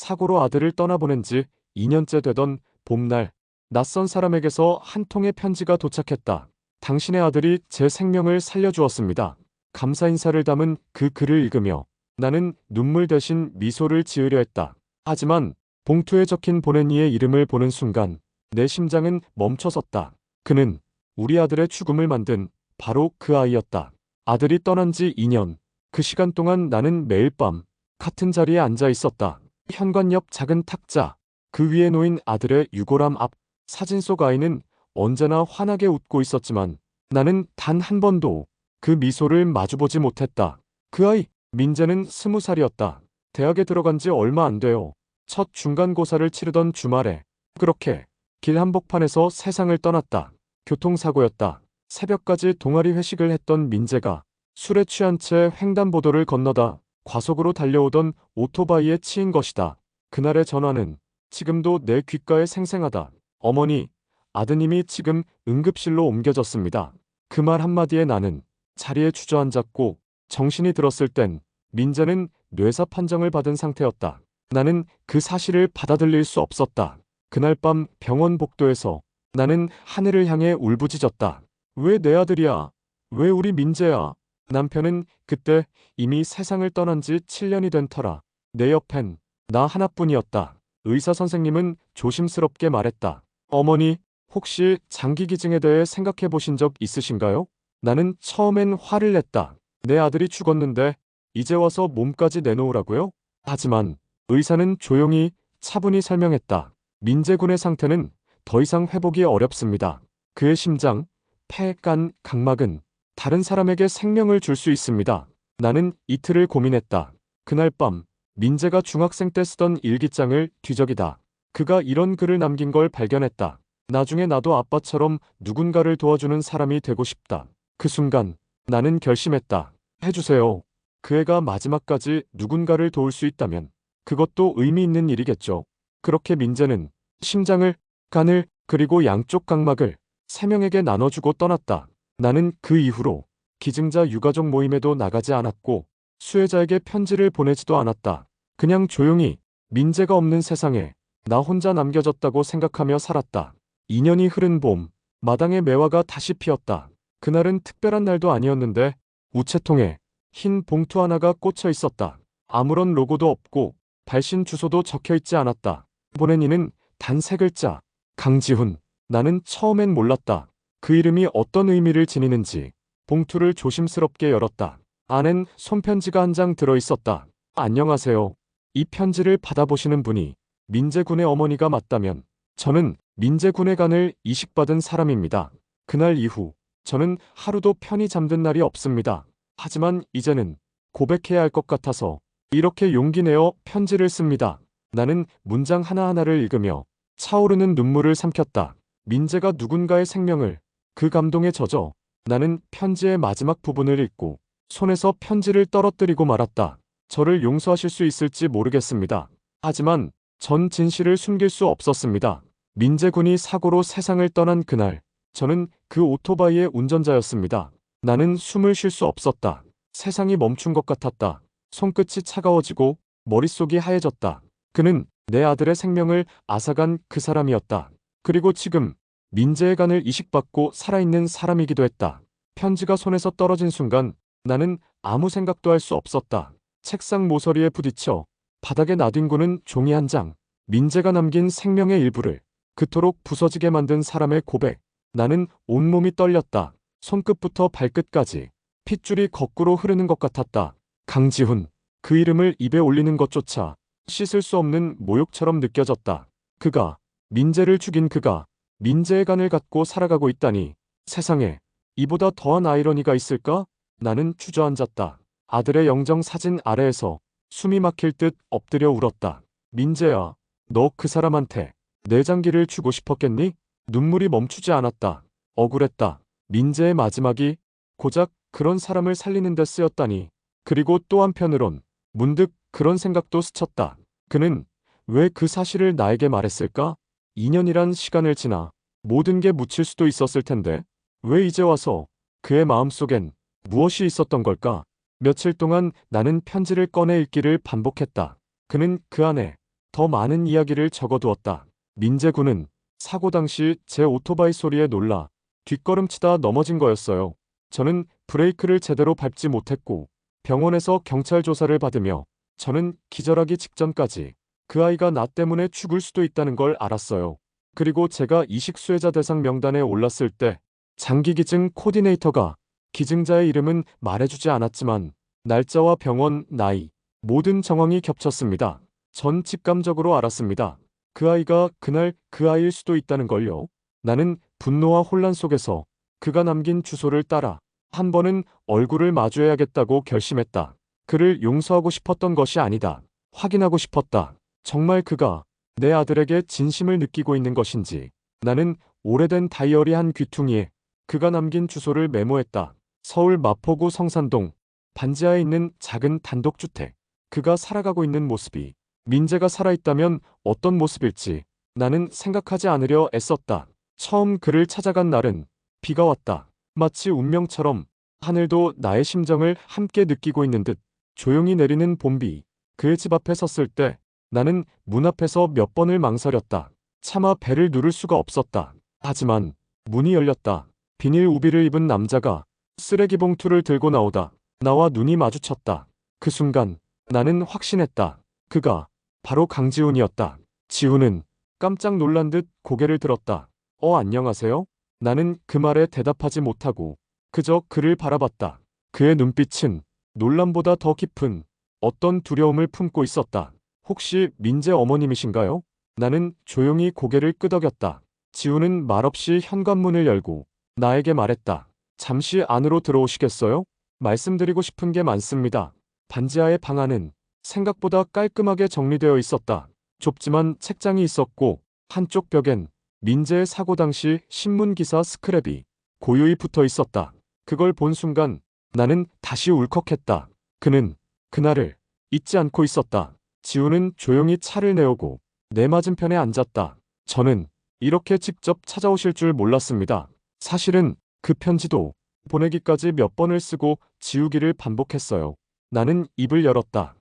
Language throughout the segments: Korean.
사고로 아들을 떠나보낸 지 2년째 되던 봄날, 낯선 사람에게서 한 통의 편지가 도착했다. 당신의 아들이 제 생명을 살려주었습니다. 감사 인사를 담은 그 글을 읽으며 나는 눈물 대신 미소를 지으려 했다. 하지만 봉투에 적힌 보낸 이의 이름을 보는 순간 내 심장은 멈춰섰다. 그는 우리 아들의 죽음을 만든 바로 그 아이였다. 아들이 떠난 지 2년. 그 시간 동안 나는 매일 밤 같은 자리에 앉아 있었다. 현관 옆 작은 탁자, 그 위에 놓인 아들의 유골함 앞, 사진 속 아이는 언제나 환하게 웃고 있었지만 나는 단 한 번도 그 미소를 마주보지 못했다. 그 아이, 민재는 20살이었다. 대학에 들어간 지 얼마 안 돼요. 첫 중간고사를 치르던 주말에 그렇게 길 한복판에서 세상을 떠났다. 교통사고였다. 새벽까지 동아리 회식을 했던 민재가 술에 취한 채 횡단보도를 건너다 과속으로 달려오던 오토바이에 치인 것이다. 그날의 전화는 지금도 내 귓가에 생생하다. 어머니, 아드님이 지금 응급실로 옮겨졌습니다. 그 말 한마디에 나는 자리에 주저앉았고 정신이 들었을 땐 민재는 뇌사 판정을 받은 상태였다. 나는 그 사실을 받아들일 수 없었다. 그날 밤 병원 복도에서 나는 하늘을 향해 울부짖었다. 왜 내 아들이야? 왜 우리 민재야? 남편은 그때 이미 세상을 떠난 지 7년이 된 터라 내 옆엔 나 하나뿐이었다. 의사 선생님은 조심스럽게 말했다. 어머니, 혹시 장기기증에 대해 생각해 보신 적 있으신가요? 나는 처음엔 화를 냈다. 내 아들이 죽었는데 이제 와서 몸까지 내놓으라고요? 하지만 의사는 조용히 차분히 설명했다. 민재군의 상태는 더 이상 회복이 어렵습니다. 그의 심장, 폐, 간, 각막은 다른 사람에게 생명을 줄 수 있습니다. 나는 이틀을 고민했다. 그날 밤 민재가 중학생 때 쓰던 일기장을 뒤적이다. 그가 이런 글을 남긴 걸 발견했다. 나중에 나도 아빠처럼 누군가를 도와주는 사람이 되고 싶다. 그 순간 나는 결심했다. 해주세요. 그 애가 마지막까지 누군가를 도울 수 있다면 그것도 의미 있는 일이겠죠. 그렇게 민재는 심장을, 간을, 그리고 양쪽 각막을 3명에게 나눠주고 떠났다. 나는 그 이후로 기증자 유가족 모임에도 나가지 않았고 수혜자에게 편지를 보내지도 않았다. 그냥 조용히 민재가 없는 세상에 나 혼자 남겨졌다고 생각하며 살았다. 2년이 흐른 봄, 마당에 매화가 다시 피었다. 그날은 특별한 날도 아니었는데 우체통에 흰 봉투 하나가 꽂혀 있었다. 아무런 로고도 없고 발신 주소도 적혀 있지 않았다. 보낸 이는 단 3글자, 강지훈. 나는 처음엔 몰랐다. 그 이름이 어떤 의미를 지니는지. 봉투를 조심스럽게 열었다. 안엔 손편지가 한 장 들어 있었다. 안녕하세요. 이 편지를 받아보시는 분이 민재군의 어머니가 맞다면 저는 민재군의 간을 이식받은 사람입니다. 그날 이후 저는 하루도 편히 잠든 날이 없습니다. 하지만 이제는 고백해야 할 것 같아서 이렇게 용기 내어 편지를 씁니다. 나는 문장 하나하나를 읽으며 차오르는 눈물을 삼켰다. 민재가 누군가의 생명을, 그 감동에 젖어 나는 편지의 마지막 부분을 읽고 손에서 편지를 떨어뜨리고 말았다. 저를 용서하실 수 있을지 모르겠습니다. 하지만 전 진실을 숨길 수 없었습니다. 민재군이 사고로 세상을 떠난 그날, 저는 그 오토바이의 운전자였습니다. 나는 숨을 쉴 수 없었다. 세상이 멈춘 것 같았다. 손끝이 차가워지고 머릿속이 하얘졌다. 그는 내 아들의 생명을 앗아간 그 사람이었다. 그리고 지금 민재의 간을 이식받고 살아있는 사람이기도 했다. 편지가 손에서 떨어진 순간 나는 아무 생각도 할 수 없었다. 책상 모서리에 부딪혀 바닥에 나뒹구는 종이 한 장. 민재가 남긴 생명의 일부를 그토록 부서지게 만든 사람의 고백. 나는 온몸이 떨렸다. 손끝부터 발끝까지 핏줄이 거꾸로 흐르는 것 같았다. 강지훈. 그 이름을 입에 올리는 것조차 씻을 수 없는 모욕처럼 느껴졌다. 그가, 민재를 죽인 그가 민재의 간을 갖고 살아가고 있다니. 세상에 이보다 더한 아이러니가 있을까? 나는 주저앉았다. 아들의 영정 사진 아래에서 숨이 막힐 듯 엎드려 울었다. 민재야, 너 그 사람한테 내장기를 주고 싶었겠니? 눈물이 멈추지 않았다. 억울했다. 민재의 마지막이 고작 그런 사람을 살리는 데 쓰였다니. 그리고 또 한편으론 문득 그런 생각도 스쳤다. 그는 왜 그 사실을 나에게 말했을까? 2년이란 시간을 지나 모든 게 묻힐 수도 있었을 텐데 왜 이제 와서 그의 마음속엔 무엇이 있었던 걸까? 며칠 동안 나는 편지를 꺼내 읽기를 반복했다. 그는 그 안에 더 많은 이야기를 적어두었다. 민재군은 사고 당시 제 오토바이 소리에 놀라 뒷걸음치다 넘어진 거였어요. 저는 브레이크를 제대로 밟지 못했고 병원에서 경찰 조사를 받으며 저는 기절하기 직전까지 그 아이가 나 때문에 죽을 수도 있다는 걸 알았어요. 그리고 제가 이식수혜자 대상 명단에 올랐을 때 장기기증 코디네이터가 기증자의 이름은 말해주지 않았지만 날짜와 병원, 나이, 모든 정황이 겹쳤습니다. 전 직감적으로 알았습니다. 그 아이가 그날 그 아이일 수도 있다는 걸요. 나는 분노와 혼란 속에서 그가 남긴 주소를 따라 한 번은 얼굴을 마주해야겠다고 결심했다. 그를 용서하고 싶었던 것이 아니다. 확인하고 싶었다. 정말 그가 내 아들에게 진심을 느끼고 있는 것인지. 나는 오래된 다이어리 한 귀퉁이에 그가 남긴 주소를 메모했다. 서울 마포구 성산동 반지하에 있는 작은 단독주택. 그가 살아가고 있는 모습이 민재가 살아있다면 어떤 모습일지 나는 생각하지 않으려 애썼다. 처음 그를 찾아간 날은 비가 왔다. 마치 운명처럼 하늘도 나의 심정을 함께 느끼고 있는 듯 조용히 내리는 봄비. 그의 집 앞에 섰을 때 나는 문 앞에서 몇 번을 망설였다. 차마 배를 누를 수가 없었다. 하지만 문이 열렸다. 비닐 우비를 입은 남자가 쓰레기 봉투를 들고 나오다 나와 눈이 마주쳤다. 그 순간 나는 확신했다. 그가 바로 강지훈이었다. 지훈은 깜짝 놀란 듯 고개를 들었다. 안녕하세요? 나는 그 말에 대답하지 못하고 그저 그를 바라봤다. 그의 눈빛은 놀람보다 더 깊은 어떤 두려움을 품고 있었다. 혹시 민재 어머님이신가요? 나는 조용히 고개를 끄덕였다. 지훈은 말없이 현관문을 열고 나에게 말했다. 잠시 안으로 들어오시겠어요? 말씀드리고 싶은 게 많습니다. 반지하의 방 안은 생각보다 깔끔하게 정리되어 있었다. 좁지만 책장이 있었고 한쪽 벽엔 민재의 사고 당시 신문 기사 스크랩이 고요히 붙어 있었다. 그걸 본 순간 나는 다시 울컥했다. 그는 그날을 잊지 않고 있었다. 지훈은 조용히 차를 내오고 내 맞은편에 앉았다. 저는 이렇게 직접 찾아오실 줄 몰랐습니다. 사실은 그 편지도 보내기까지 몇 번을 쓰고 지우기를 반복했어요. 나는 입을 열었다.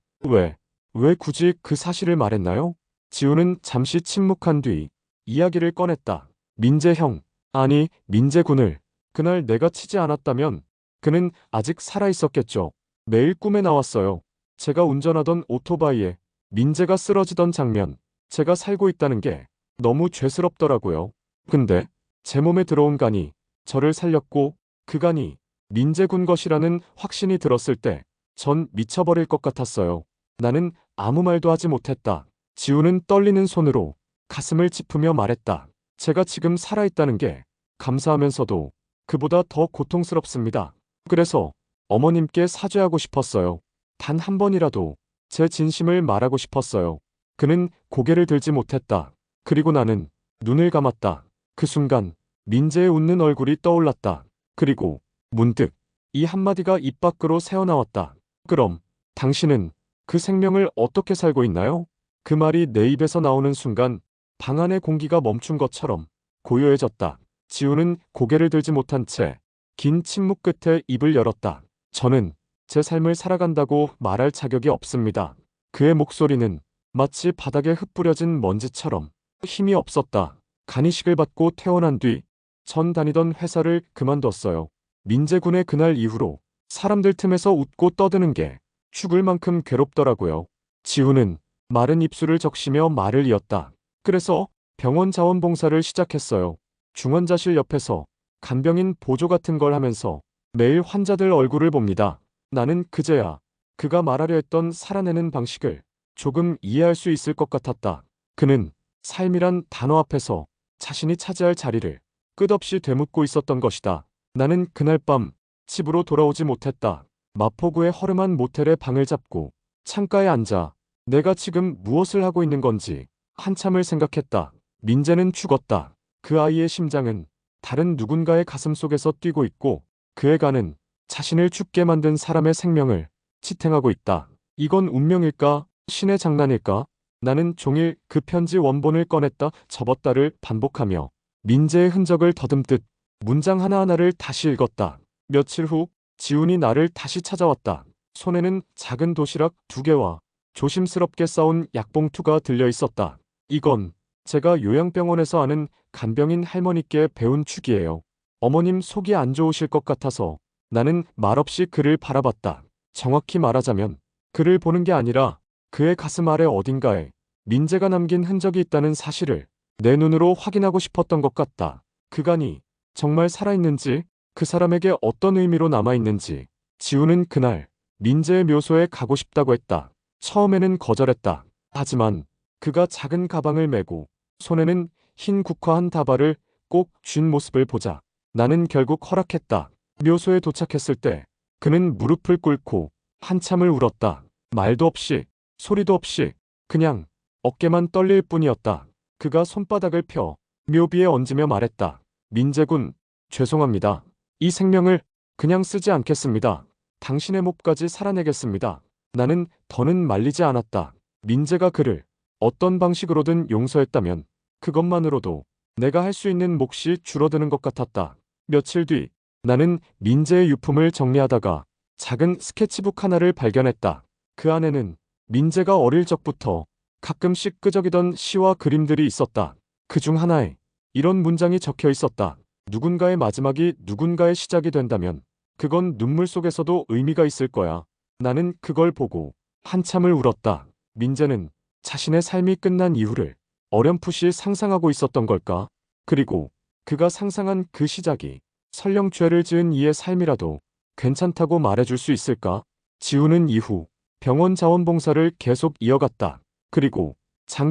왜 굳이 그 사실을 말했나요? 지훈은 잠시 침묵한 뒤 이야기를 꺼냈다. 민재 형, 아니 민재 군을 그날 내가 치지 않았다면 그는 아직 살아있었겠죠. 매일 꿈에 나왔어요. 제가 운전하던 오토바이에 민재가 쓰러지던 장면, 제가 살고 있다는 게 너무 죄스럽더라고요. 근데 제 몸에 들어온 간이 저를 살렸고 그 간이 민재 군 것이라는 확신이 들었을 때 전 미쳐버릴 것 같았어요. 나는 아무 말도 하지 못했다. 지우는 떨리는 손으로 가슴을 짚으며 말했다. 제가 지금 살아있다는 게 감사하면서도 그보다 더 고통스럽습니다. 그래서 어머님께 사죄하고 싶었어요. 단 한 번이라도 제 진심을 말하고 싶었어요. 그는 고개를 들지 못했다. 그리고 나는 눈을 감았다. 그 순간 민재의 웃는 얼굴이 떠올랐다. 그리고 문득 이 한마디가 입 밖으로 새어나왔다. 그럼 당신은 그 생명을 어떻게 살고 있나요? 그 말이 내 입에서 나오는 순간 방 안의 공기가 멈춘 것처럼 고요해졌다. 지우는 고개를 들지 못한 채 긴 침묵 끝에 입을 열었다. 저는 제 삶을 살아간다고 말할 자격이 없습니다. 그의 목소리는 마치 바닥에 흩뿌려진 먼지처럼 힘이 없었다. 간이식을 받고 퇴원한 뒤 전 다니던 회사를 그만뒀어요. 민재군의 그날 이후로 사람들 틈에서 웃고 떠드는 게 죽을 만큼 괴롭더라고요. 지훈은 마른 입술을 적시며 말을 이었다. 그래서 병원 자원봉사를 시작했어요. 중환자실 옆에서 간병인 보조 같은 걸 하면서 매일 환자들 얼굴을 봅니다. 나는 그제야 그가 말하려 했던 살아내는 방식을 조금 이해할 수 있을 것 같았다. 그는 삶이란 단어 앞에서 자신이 차지할 자리를 끝없이 되묻고 있었던 것이다. 나는 그날 밤 집으로 돌아오지 못했다. 마포구의 허름한 모텔에 방을 잡고 창가에 앉아 내가 지금 무엇을 하고 있는 건지 한참을 생각했다. 민재는 죽었다. 그 아이의 심장은 다른 누군가의 가슴 속에서 뛰고 있고 그의 간은 자신을 죽게 만든 사람의 생명을 지탱하고 있다. 이건 운명일까? 신의 장난일까? 나는 종일 그 편지 원본을 꺼냈다 접었다를 반복하며 민재의 흔적을 더듬듯 문장 하나하나를 다시 읽었다. 며칠 후 지훈이 나를 다시 찾아왔다. 손에는 작은 도시락 2개와 조심스럽게 싸온 약봉투가 들려 있었다. 이건 제가 요양병원에서 아는 간병인 할머니께 배운 축이에요. 어머님 속이 안 좋으실 것 같아서 나는 말없이 그를 바라봤다. 정확히 말하자면 그를 보는 게 아니라 그의 가슴 아래 어딘가에 민재가 남긴 흔적이 있다는 사실을 내 눈으로 확인하고 싶었던 것 같다. 그간이 정말 살아있는지, 그 사람에게 어떤 의미로 남아있는지. 지우는 그날 민재의 묘소에 가고 싶다고 했다. 처음에는 거절했다. 하지만 그가 작은 가방을 메고 손에는 흰 국화한 다발을 꼭 쥔 모습을 보자 나는 결국 허락했다. 묘소에 도착했을 때 그는 무릎을 꿇고 한참을 울었다. 말도 없이, 소리도 없이, 그냥 어깨만 떨릴 뿐이었다. 그가 손바닥을 펴 묘비에 얹으며 말했다. 민재군, 죄송합니다. 이 생명을 그냥 쓰지 않겠습니다. 당신의 몫까지 살아내겠습니다. 나는 더는 말리지 않았다. 민재가 그를 어떤 방식으로든 용서했다면 그것만으로도 내가 할 수 있는 몫이 줄어드는 것 같았다. 며칠 뒤 나는 민재의 유품을 정리하다가 작은 스케치북 하나를 발견했다. 그 안에는 민재가 어릴 적부터 가끔씩 끄적이던 시와 그림들이 있었다. 그 중 하나에 이런 문장이 적혀 있었다. 누군가의 마지막이 누군가의 시작이 된다면 그건 눈물 속에서도 의미가 있을 거야. 나는 그걸 보고 한참을 울었다. 민재는 자신의 삶이 끝난 이후를 어렴풋이 상상하고 있었던 걸까? 그리고 그가 상상한 그 시작이 설령 죄를 지은 이의 삶이라도 괜찮다고 말해줄 수 있을까? 지우는 이후 병원 자원봉사를 계속 이어갔다. 그리고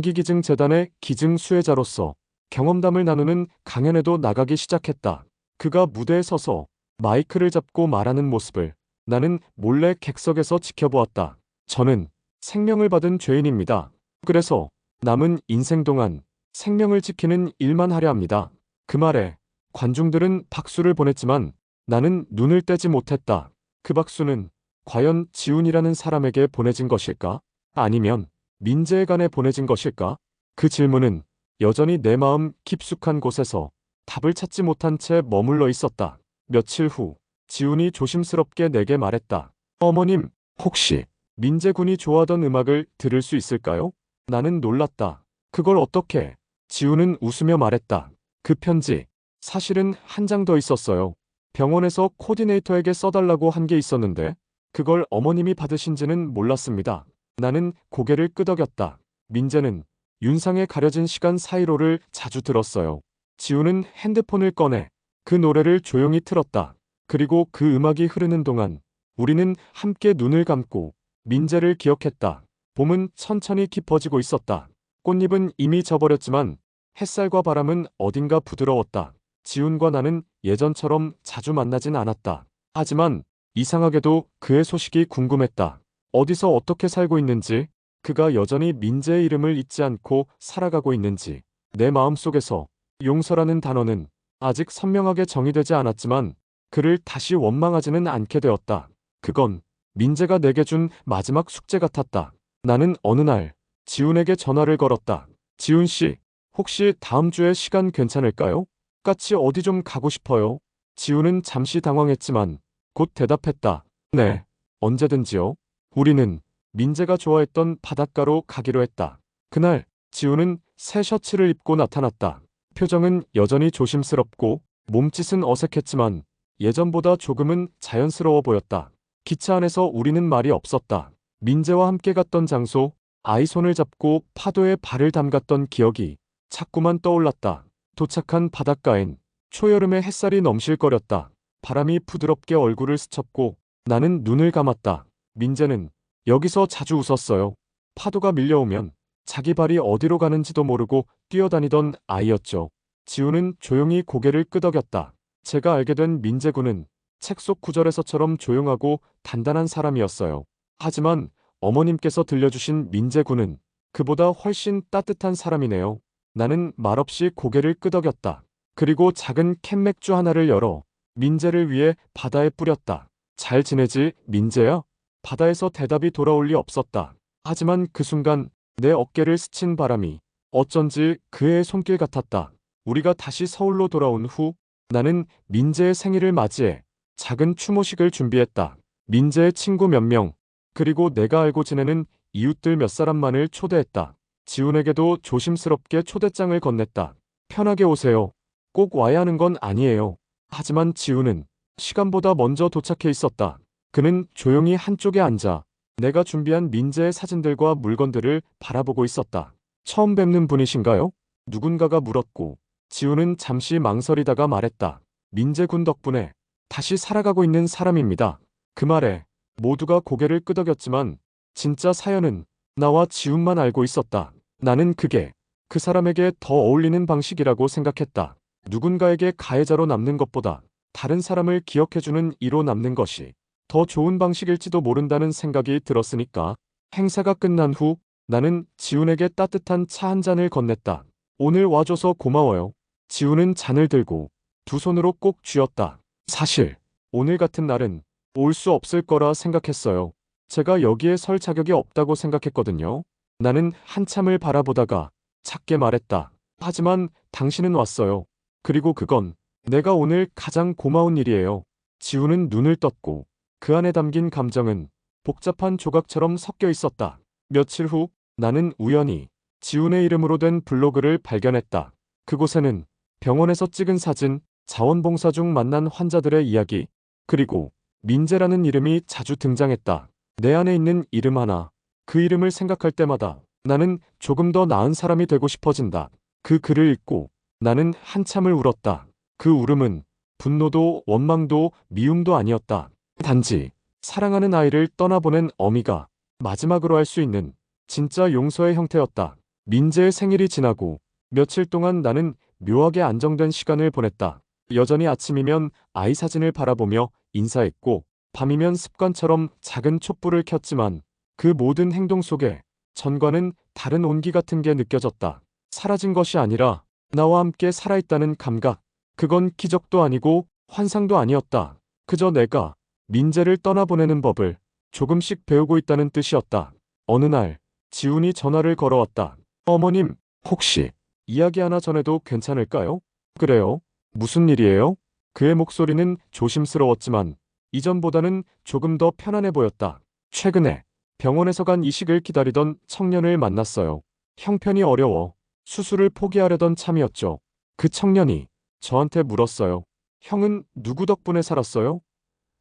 장기기증재단의 기증 수혜자로서 경험담을 나누는 강연에도 나가기 시작했다. 그가 무대에 서서 마이크를 잡고 말하는 모습을 나는 몰래 객석에서 지켜보았다. 저는 생명을 받은 죄인입니다. 그래서 남은 인생 동안 생명을 지키는 일만 하려 합니다. 그 말에 관중들은 박수를 보냈지만 나는 눈을 떼지 못했다. 그 박수는 과연 지훈이라는 사람에게 보내진 것일까? 아니면 민재에간에 보내진 것일까? 그 질문은 여전히 내 마음 깊숙한 곳에서 답을 찾지 못한 채 머물러 있었다. 며칠 후 지훈이 조심스럽게 내게 말했다. 어머님, 혹시 민재군이 좋아하던 음악을 들을 수 있을까요? 나는 놀랐다. 그걸 어떻게? 지훈은 웃으며 말했다. 그 편지, 사실은 한 장 더 있었어요. 병원에서 코디네이터에게 써달라고 한 게 있었는데 그걸 어머님이 받으신지는 몰랐습니다. 나는 고개를 끄덕였다. 민재는 윤상에 가려진 시간 사이로를 자주 들었어요. 지훈은 핸드폰을 꺼내 그 노래를 조용히 틀었다. 그리고 그 음악이 흐르는 동안 우리는 함께 눈을 감고 민재를 기억했다. 봄은 천천히 깊어지고 있었다. 꽃잎은 이미 져버렸지만 햇살과 바람은 어딘가 부드러웠다. 지훈과 나는 예전처럼 자주 만나진 않았다. 하지만 이상하게도 그의 소식이 궁금했다. 어디서 어떻게 살고 있는지, 그가 여전히 민재의 이름을 잊지 않고 살아가고 있는지. 내 마음속에서 용서라는 단어는 아직 선명하게 정의되지 않았지만 그를 다시 원망하지는 않게 되었다. 그건 민재가 내게 준 마지막 숙제 같았다. 나는 어느 날 지훈에게 전화를 걸었다. 지훈 씨, 혹시 다음 주에 시간 괜찮을까요? 같이 어디 좀 가고 싶어요. 지훈은 잠시 당황했지만 곧 대답했다. 네, 언제든지요. 우리는 민재가 좋아했던 바닷가로 가기로 했다. 그날 지훈은 새 셔츠를 입고 나타났다. 표정은 여전히 조심스럽고 몸짓은 어색했지만 예전보다 조금은 자연스러워 보였다. 기차 안에서 우리는 말이 없었다. 민재와 함께 갔던 장소, 아이 손을 잡고 파도에 발을 담갔던 기억이 자꾸만 떠올랐다. 도착한 바닷가엔 초여름의 햇살이 넘실거렸다. 바람이 부드럽게 얼굴을 스쳤고 나는 눈을 감았다. 민재는 여기서 자주 웃었어요. 파도가 밀려오면 자기 발이 어디로 가는지도 모르고 뛰어다니던 아이였죠. 지우는 조용히 고개를 끄덕였다. 제가 알게 된 민재군은 책 속 구절에서처럼 조용하고 단단한 사람이었어요. 하지만 어머님께서 들려주신 민재군은 그보다 훨씬 따뜻한 사람이네요. 나는 말없이 고개를 끄덕였다. 그리고 작은 캔 맥주 하나를 열어 민재를 위해 바다에 뿌렸다. 잘 지내지, 민재야? 바다에서 대답이 돌아올 리 없었다. 하지만 그 순간 내 어깨를 스친 바람이 어쩐지 그의 손길 같았다. 우리가 다시 서울로 돌아온 후 나는 민재의 생일을 맞이해 작은 추모식을 준비했다. 민재의 친구 몇 명, 그리고 내가 알고 지내는 이웃들 몇 사람만을 초대했다. 지훈에게도 조심스럽게 초대장을 건넸다. 편하게 오세요. 꼭 와야 하는 건 아니에요. 하지만 지훈은 시간보다 먼저 도착해 있었다. 그는 조용히 한쪽에 앉아 내가 준비한 민재의 사진들과 물건들을 바라보고 있었다. 처음 뵙는 분이신가요? 누군가가 물었고 지훈은 잠시 망설이다가 말했다. 민재 군 덕분에 다시 살아가고 있는 사람입니다. 그 말에 모두가 고개를 끄덕였지만 진짜 사연은 나와 지훈만 알고 있었다. 나는 그게 그 사람에게 더 어울리는 방식이라고 생각했다. 누군가에게 가해자로 남는 것보다 다른 사람을 기억해주는 이로 남는 것이 더 좋은 방식일지도 모른다는 생각이 들었으니까. 행사가 끝난 후 나는 지훈에게 따뜻한 차 한 잔을 건넸다. 오늘 와줘서 고마워요. 지훈은 잔을 들고 두 손으로 꼭 쥐었다. 사실 오늘 같은 날은 올 수 없을 거라 생각했어요. 제가 여기에 설 자격이 없다고 생각했거든요. 나는 한참을 바라보다가 작게 말했다. 하지만 당신은 왔어요. 그리고 그건 내가 오늘 가장 고마운 일이에요. 지훈은 눈을 떴고 그 안에 담긴 감정은 복잡한 조각처럼 섞여 있었다. 며칠 후 나는 우연히 지훈의 이름으로 된 블로그를 발견했다. 그곳에는 병원에서 찍은 사진, 자원봉사 중 만난 환자들의 이야기, 그리고 민재라는 이름이 자주 등장했다. 내 안에 있는 이름 하나, 그 이름을 생각할 때마다 나는 조금 더 나은 사람이 되고 싶어진다. 그 글을 읽고 나는 한참을 울었다. 그 울음은 분노도 원망도 미움도 아니었다. 단지 사랑하는 아이를 떠나보낸 어미가 마지막으로 할 수 있는 진짜 용서의 형태였다. 민재의 생일이 지나고 며칠 동안 나는 묘하게 안정된 시간을 보냈다. 여전히 아침이면 아이 사진을 바라보며 인사했고 밤이면 습관처럼 작은 촛불을 켰지만 그 모든 행동 속에 전과는 다른 온기 같은 게 느껴졌다. 사라진 것이 아니라 나와 함께 살아있다는 감각. 그건 기적도 아니고 환상도 아니었다. 그저 내가 민재를 떠나보내는 법을 조금씩 배우고 있다는 뜻이었다. 어느 날 지훈이 전화를 걸어왔다. 어머님, 혹시 이야기 하나 전해도 괜찮을까요? 그래요? 무슨 일이에요? 그의 목소리는 조심스러웠지만 이전보다는 조금 더 편안해 보였다. 최근에 병원에서 간 이식을 기다리던 청년을 만났어요. 형편이 어려워 수술을 포기하려던 참이었죠. 그 청년이 저한테 물었어요. 형은 누구 덕분에 살았어요?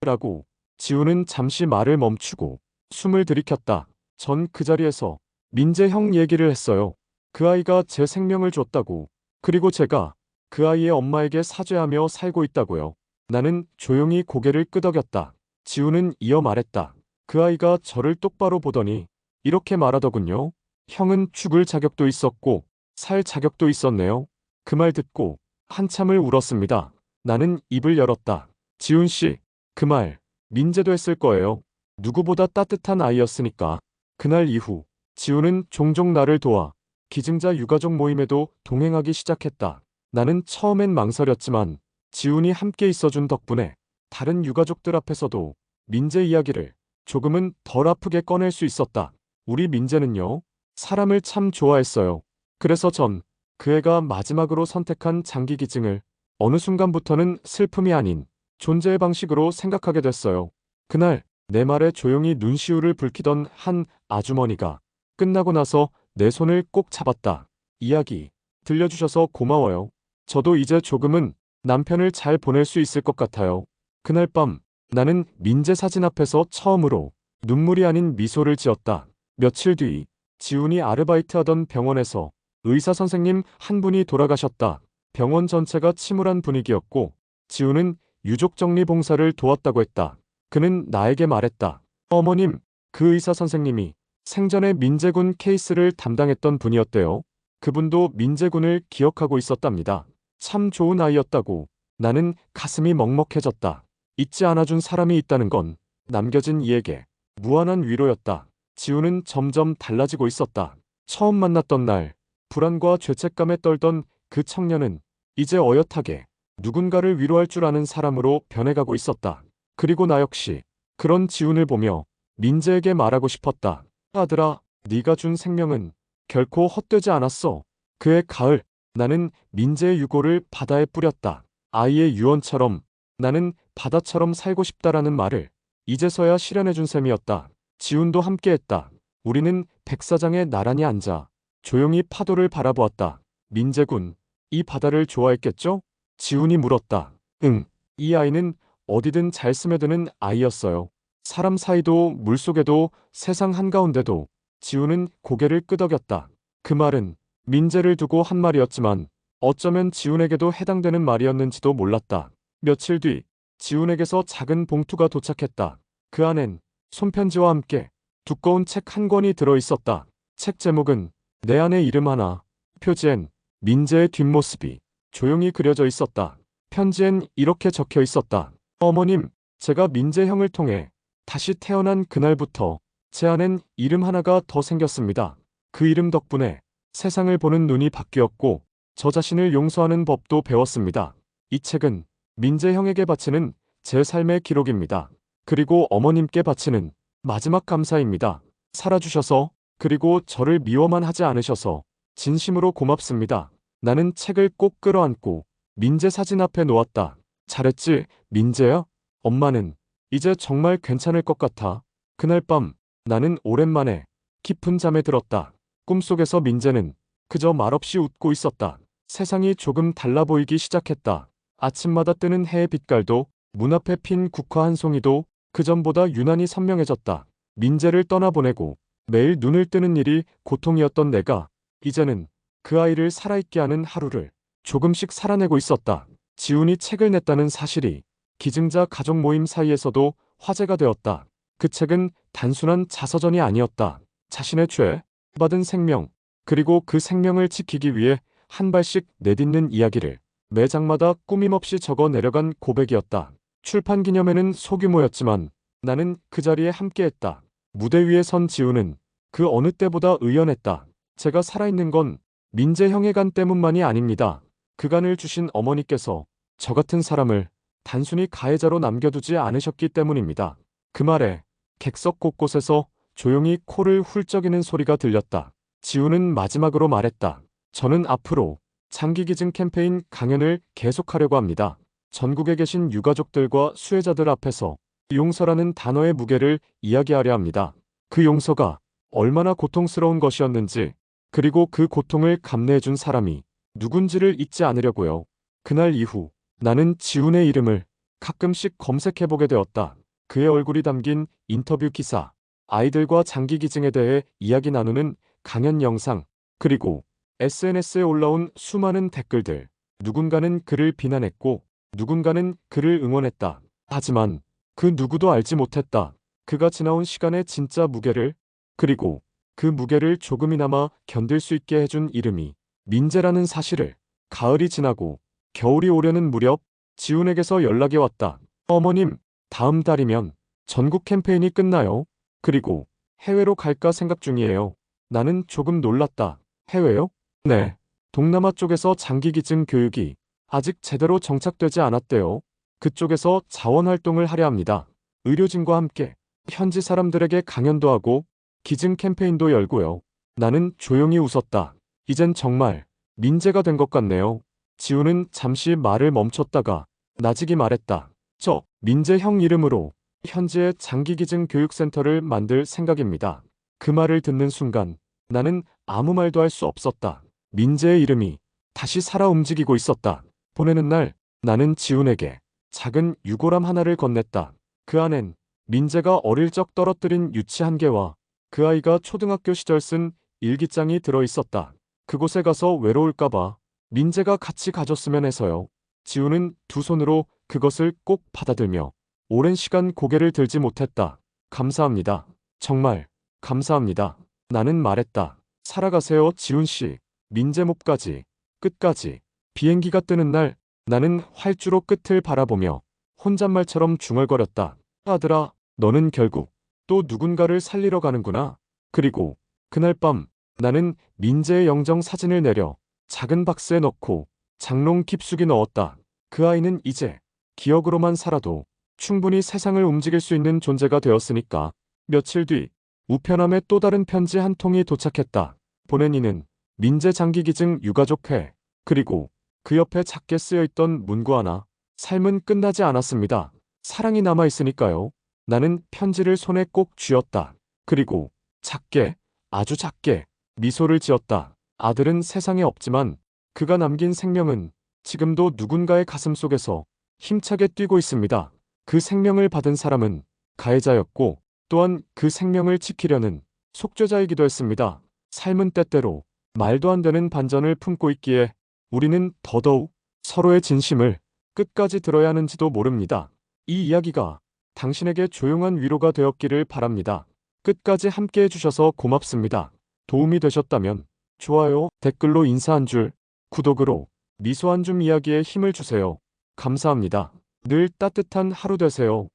라고. 지훈은 잠시 말을 멈추고 숨을 들이켰다. 전 그 자리에서 민재 형 얘기를 했어요. 그 아이가 제 생명을 줬다고. 그리고 제가 그 아이의 엄마에게 사죄하며 살고 있다고요. 나는 조용히 고개를 끄덕였다. 지훈은 이어 말했다. 그 아이가 저를 똑바로 보더니 이렇게 말하더군요. 형은 죽을 자격도 있었고 살 자격도 있었네요. 그 말 듣고 한참을 울었습니다. 나는 입을 열었다. 지훈 씨, 그 말 민재도 했을 거예요. 누구보다 따뜻한 아이였으니까. 그날 이후 지훈은 종종 나를 도와 기증자 유가족 모임에도 동행하기 시작했다. 나는 처음엔 망설였지만 지훈이 함께 있어준 덕분에 다른 유가족들 앞에서도 민재 이야기를 조금은 덜 아프게 꺼낼 수 있었다. 우리 민재는요, 사람을 참 좋아했어요. 그래서 전 그 애가 마지막으로 선택한 장기 기증을 어느 순간부터는 슬픔이 아닌 존재의 방식으로 생각하게 됐어요. 그날 내 말에 조용히 눈시울을 붉히던 한 아주머니가 끝나고 나서 내 손을 꼭 잡았다. 이야기 들려주셔서 고마워요. 저도 이제 조금은 남편을 잘 보낼 수 있을 것 같아요. 그날 밤 나는 민재 사진 앞에서 처음으로 눈물이 아닌 미소를 지었다. 며칠 뒤 지훈이 아르바이트하던 병원에서 의사 선생님 한 분이 돌아가셨다. 병원 전체가 침울한 분위기였고 지훈은 유족 정리 봉사를 도왔다고 했다. 그는 나에게 말했다. 어머님, 그 의사 선생님이 생전에 민재군 케이스를 담당했던 분이었대요. 그분도 민재군을 기억하고 있었답니다. 참 좋은 아이였다고. 나는 가슴이 먹먹해졌다. 잊지 않아준 사람이 있다는 건 남겨진 이에게 무한한 위로였다. 지훈은 점점 달라지고 있었다. 처음 만났던 날 불안과 죄책감에 떨던 그 청년은 이제 어엿하게 누군가를 위로할 줄 아는 사람으로 변해가고 있었다. 그리고 나 역시 그런 지훈을 보며 민재에게 말하고 싶었다. 아들아, 네가 준 생명은 결코 헛되지 않았어. 그의 가을, 나는 민재의 유고를 바다에 뿌렸다. 아이의 유언처럼 나는 바다처럼 살고 싶다라는 말을 이제서야 실현해준 셈이었다. 지훈도 함께했다. 우리는 백사장에 나란히 앉아 조용히 파도를 바라보았다. 민재군, 이 바다를 좋아했겠죠? 지훈이 물었다. 응. 이 아이는 어디든 잘 스며드는 아이였어요. 사람 사이도 물속에도 세상 한가운데도. 지훈은 고개를 끄덕였다. 그 말은 민재를 두고 한 말이었지만 어쩌면 지훈에게도 해당되는 말이었는지도 몰랐다. 며칠 뒤 지훈에게서 작은 봉투가 도착했다. 그 안엔 손편지와 함께 두꺼운 책 한 권이 들어 있었다. 책 제목은 내 아내 이름 하나, 표지엔 민재의 뒷모습이 조용히 그려져 있었다. 편지엔 이렇게 적혀 있었다. 어머님, 제가 민재 형을 통해 다시 태어난 그날부터 제 안엔 이름 하나가 더 생겼습니다. 그 이름 덕분에 세상을 보는 눈이 바뀌었고 저 자신을 용서하는 법도 배웠습니다. 이 책은 민재 형에게 바치는 제 삶의 기록입니다. 그리고 어머님께 바치는 마지막 감사입니다. 살아주셔서, 그리고 저를 미워만 하지 않으셔서 진심으로 고맙습니다. 나는 책을 꼭 끌어안고 민재 사진 앞에 놓았다. 잘했지, 민재야? 엄마는 이제 정말 괜찮을 것 같아. 그날 밤 나는 오랜만에 깊은 잠에 들었다. 꿈속에서 민재는 그저 말없이 웃고 있었다. 세상이 조금 달라 보이기 시작했다. 아침마다 뜨는 해의 빛깔도, 문 앞에 핀 국화 한 송이도 그전보다 유난히 선명해졌다. 민재를 떠나보내고 매일 눈을 뜨는 일이 고통이었던 내가 이제는 그 아이를 살아있게 하는 하루를 조금씩 살아내고 있었다. 지훈이 책을 냈다는 사실이 기증자 가족 모임 사이에서도 화제가 되었다. 그 책은 단순한 자서전이 아니었다. 자신의 죄 받은 생명, 그리고 그 생명을 지키기 위해 한 발씩 내딛는 이야기를 매 장마다 꾸밈없이 적어 내려간 고백이었다. 출판 기념회는 소규모였지만 나는 그 자리에 함께했다. 무대 위에 선 지훈은 그 어느 때보다 의연했다. 제가 살아있는 건 민재 형의 간 때문만이 아닙니다. 그 간을 주신 어머니께서 저 같은 사람을 단순히 가해자로 남겨두지 않으셨기 때문입니다. 그 말에 객석 곳곳에서 조용히 코를 훌쩍이는 소리가 들렸다. 지훈은 마지막으로 말했다. 저는 앞으로 장기기증 캠페인 강연을 계속하려고 합니다. 전국에 계신 유가족들과 수혜자들 앞에서 용서라는 단어의 무게를 이야기하려 합니다. 그 용서가 얼마나 고통스러운 것이었는지, 그리고 그 고통을 감내해준 사람이 누군지를 잊지 않으려고요. 그날 이후 나는 지훈의 이름을 가끔씩 검색해보게 되었다. 그의 얼굴이 담긴 인터뷰 기사, 아이들과 장기기증에 대해 이야기 나누는 강연 영상, 그리고 SNS에 올라온 수많은 댓글들. 누군가는 그를 비난했고 누군가는 그를 응원했다. 하지만 그 누구도 알지 못했다. 그가 지나온 시간의 진짜 무게를, 그리고 그 무게를 조금이나마 견딜 수 있게 해준 이름이 민재라는 사실을. 가을이 지나고 겨울이 오려는 무렵 지훈에게서 연락이 왔다. 어머님, 다음 달이면 전국 캠페인이 끝나요. 그리고 해외로 갈까 생각 중이에요. 나는 조금 놀랐다. 해외요? 네. 동남아 쪽에서 장기기증 교육이 아직 제대로 정착되지 않았대요. 그쪽에서 자원활동을 하려 합니다. 의료진과 함께 현지 사람들에게 강연도 하고 기증 캠페인도 열고요. 나는 조용히 웃었다. 이젠 정말 민재가 된 것 같네요. 지훈은 잠시 말을 멈췄다가 나직이 말했다. 저 민재 형 이름으로 현지의 장기기증 교육센터를 만들 생각입니다. 그 말을 듣는 순간 나는 아무 말도 할 수 없었다. 민재의 이름이 다시 살아 움직이고 있었다. 보내는 날 나는 지훈에게 작은 유골함 하나를 건넸다. 그 안엔 민재가 어릴 적 떨어뜨린 유치 한 개와 그 아이가 초등학교 시절 쓴 일기장이 들어 있었다. 그곳에 가서 외로울까봐 민재가 같이 가졌으면 해서요. 지훈은 두 손으로 그것을 꼭 받아들며 오랜 시간 고개를 들지 못했다. 감사합니다. 정말 감사합니다. 나는 말했다. 살아가세요, 지훈 씨. 민재 몹까지 끝까지. 비행기가 뜨는 날 나는 활주로 끝을 바라보며 혼잣말처럼 중얼거렸다. 아들아, 너는 결국 또 누군가를 살리러 가는구나. 그리고 그날 밤 나는 민재의 영정 사진을 내려 작은 박스에 넣고 장롱 깊숙이 넣었다. 그 아이는 이제 기억으로만 살아도 충분히 세상을 움직일 수 있는 존재가 되었으니까. 며칠 뒤 우편함에 또 다른 편지 한 통이 도착했다. 보낸 이는 민재 장기기증 유가족회. 그리고 그 옆에 작게 쓰여있던 문구 하나. 삶은 끝나지 않았습니다. 사랑이 남아있으니까요. 나는 편지를 손에 꼭 쥐었다. 그리고 작게, 아주 작게 미소를 지었다. 아들은 세상에 없지만 그가 남긴 생명은 지금도 누군가의 가슴 속에서 힘차게 뛰고 있습니다. 그 생명을 받은 사람은 가해자였고 또한 그 생명을 지키려는 속죄자이기도 했습니다. 삶은 때때로 말도 안 되는 반전을 품고 있기에 우리는 더더욱 서로의 진심을 끝까지 들어야 하는지도 모릅니다. 이 이야기가 당신에게 조용한 위로가 되었기를 바랍니다. 끝까지 함께 해주셔서 고맙습니다. 도움이 되셨다면 좋아요, 댓글로 인사 한 줄, 구독으로 미소 한 줌 이야기에 힘을 주세요. 감사합니다. 늘 따뜻한 하루 되세요.